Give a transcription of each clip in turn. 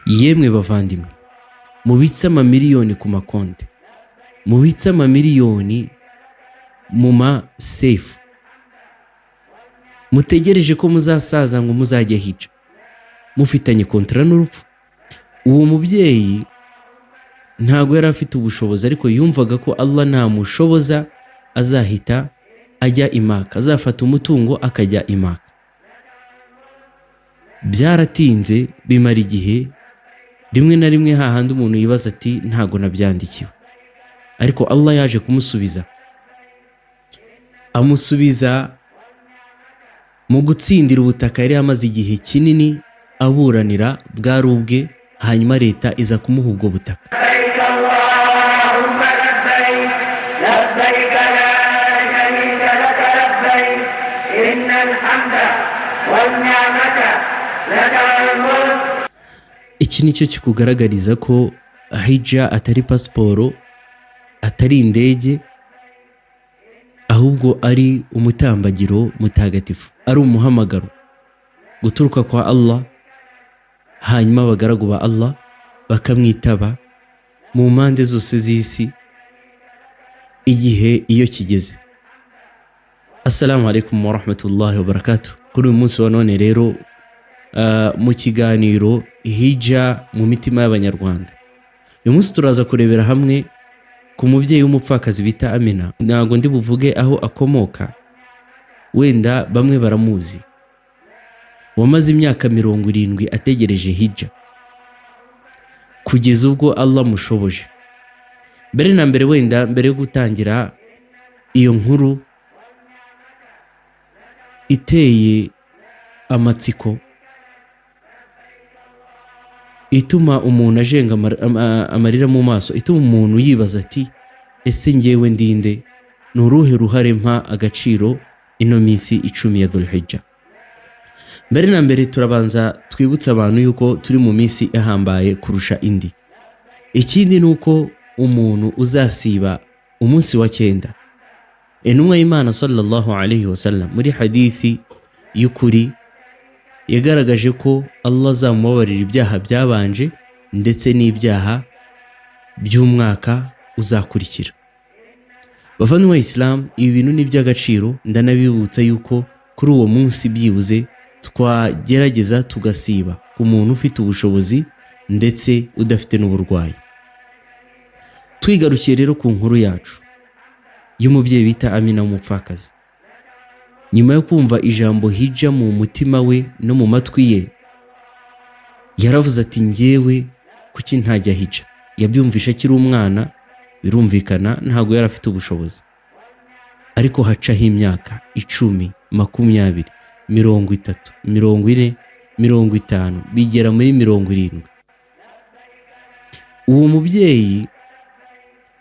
yemwe bavandimwe, mubitse amamiliyoni ku makonti, mubitse amamiliyoni mu masefu, mutegereje ko muzasaza ngo muzajya hija, mufitanye kontara n'urupfu. Uwo mubyeyi ntago yari afite ubushobozi, ariko yumvaga ko Allah namushoboza azahita ajya i Maka, azafata umutungo akajya i Maka. Byaratinze bimara igihe, rimwe na rimwe hahandi umuntu yibaza ati ntago nabyandikiwe, ariko Allah yaje kumusubiza, amusubiza mu gutsindira ubutaka yari amaze igihe kinini aburanira, bwari ubwe, hanyuma leta iza kumuha ubwo butaka. Iki nicyo kikugaragariza ko hija atari pasiporo, atari indege, ahubwo ari umutambagiro mutagatifu, ari umuhamagaro guturuka kwa Allah, hanyuma abagaragu ba Allah bakamwitaba mu mpande zose z'isi igihe iyo kigeze. Assalamu alaikum wa rahmatullahi wa barakatuh. Kuri uyu munsi wa none rero mu kiganiro hija mu mitima y'abanyarwanda, uyu munsi turaza kurebera hamwe ku mubyeyi w'umupfakazi bita Amina. Ntago ndi buvuge aho akomoka, wenda bamwe baramuzi, wamaze imyaka 70 ategereje hija kugeza ubwo Allah mushoboje. Mbere na mbere, wenda mbere yo gutangira iyo nkuru iteye amatsiko, ituma umuntu ajenga amarira mu maso, ituma umuntu yibaza ati ese njyewe ndinde, ni uruhe ruhare mpa agaciro ino minsi 10 ya Dhul-Hijja. Mbere na mbere turabanza twibutsa abantu yuko turi mu minsi ihambaye kurusha indi. Ikindi nuko umuntu uzasiba umunsi wa 9, intumwa y'Imana sallallahu alayhi wasallam muri hadithi y'ukuri yagaragaje ko Allah azamubabarira ibyaha byabanje ndetse n'ibyaha by'umwaka uzakurikira. Bavandimwe wa Islam, ibi bintu ni by'agaciro. Ndanabibutsa yuko kuri uwo munsi byibuze twagerageza tugasiba ku muntu ufite ubushobozi ndetse udafite n'uburwayi. Twigarukiye rero ku nkuru yacu y'umubyeyi bita Amina w'umupfakazi. Nyuma yo kumva ijambo hija mu mutima we no mu matwi ye, yaravuze ati njyewe kuki ntajya hija. Yabyumvisha akiri umwana, birumvikana ntago yari afite ubushobozi, ariko hacaho imyaka 10, 20, 30, 40, 50, bigera muri 70. Uwo mubyeyi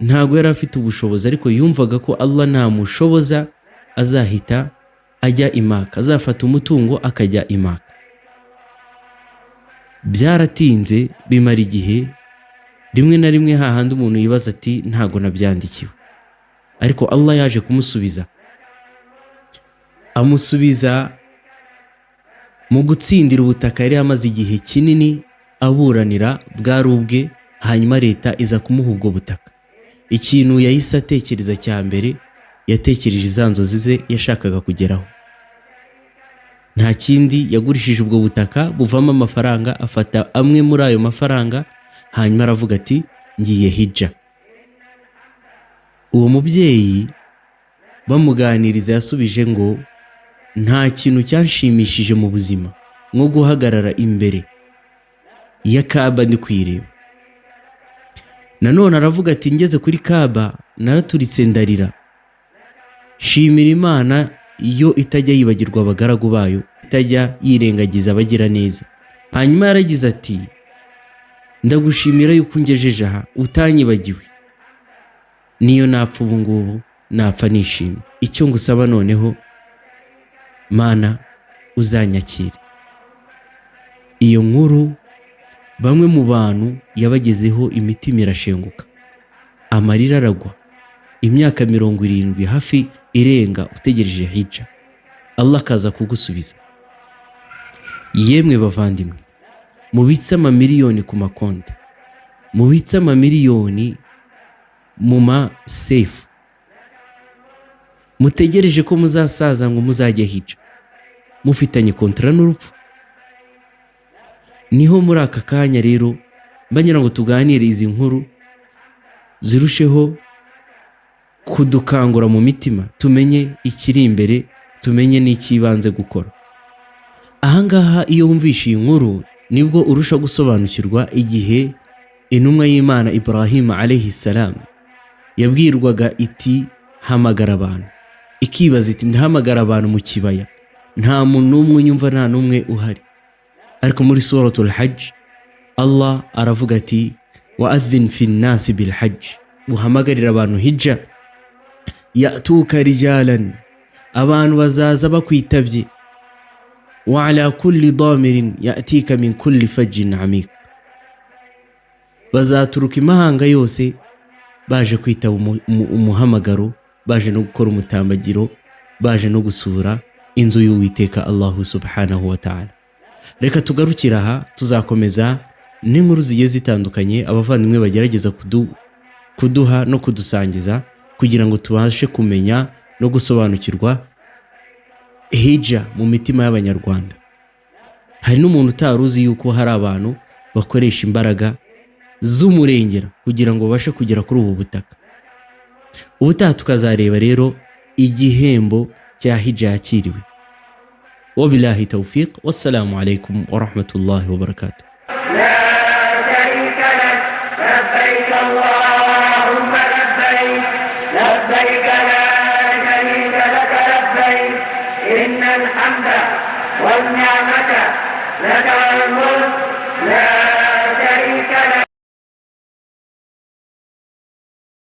ntago yari afite ubushobozi, ariko yumvaga ko Allah namushoboza azahita ajya i Maka, azafata umutungo akajya i Maka. Byaratinze bimara igihe, rimwe na rimwe hahandi umuntu yibaza ati ntago nabyandikiwe, ariko Allah yaje kumusubiza, amusubiza mu gutsindira ubutaka yari amaze igihe kinini aburanira, bwari ubwe, hanyuma leta iza kumuha ubwo butaka. Ikintu yahise atekereza cya mbere, yatekereje za nzozi ze yashakaga kugeraho. Nta kindi, yagurishije ubwo butaka buvamo amafaranga, afata amwe muri ayo mafaranga, hanyuma aravuga ati ngiye hija. Uwo mubyeyi bamuganiriza yasubije ngo nta kintu cyanshimishije mu buzima nko guhagarara imbere ya Kaaba ndi kwireba. Nanone aravuga ati ngeze kuri Kaaba naraturitse ndarira, shimira Imana iyo itajya yibagirwa abagaragu bayo, itajya yirengagiza abagira neza. Hanyuma yaragize ati ndagushimira yuko ungejeje aha utanyibagiwe, niyo napfa ubu ngubu napfa nishimye. Icyo ngusaba noneho Mana uzanyakire. Iyo nkuru bamwe mu bantu yabagezeho imitima irashenguka, amarira aragwa. Imyaka 70 hafi irenga utegereje hija, Allah akaza kugusubiza. Yemwe bavandimwe, mubitse amamiliyoni ku makonti, mubitse amamiliyoni mu ma safe, mutegereje ko muzasaza ngo muzajya hija, mufitanye kontra n'urupfu. Niho muri aka kanya rero mbanyira ngo tuganire izi nkuru zirusheho kudukangura mu mitima, tumenye ikiri imbere, tumenye n'ikibanze gukora. Ahangaha iyo wumvishe iyi nkuru nibwo urusha gusobanukirwa igihe intumwa y'Imana Ibrahim alayhi salam yabwirwaga iti hamagara abantu, ikibaza iti ndahamagara abantu mu kibaya, nta muntu n'umwe unyumva, nta n'umwe uhari. Ariko muri suratul hajj Allah aravuga ati wa'adhin fi nnasi bil hajj, uhamagarira abantu hijja, ya'tuka rijalan, abantu bazaza bakwitabye, wa ala kulli damirin ya'tika min kulli fajjin amiq, bazaturuka imahanga yose baje kwitaba umuhamagaro, baje no gukora umutambagiro, baje no gusura inzu y'Uwiteka Allah subhanahu wa ta'ala. Reka tugarukira aha, tuzakomeza n'inkuru zigiye zitandukanye abavandimwe bagerageza kuduha no kudusangiza, kugira ngo tubashe kumenya no gusobanukirwa hija mu mitima y'Abanyarwanda. Hari n'umuntu utaruzi yuko hari abantu bakoresha imbaraga z'umurengera kugira ngo babashe kugera kuri ubu butaka. Ubutaha tukazareba rero igihembo cya hija yakiriwe. Wabillahi tawfiq, wassalamu alaikum wa rahmatullahi wa barakatuh.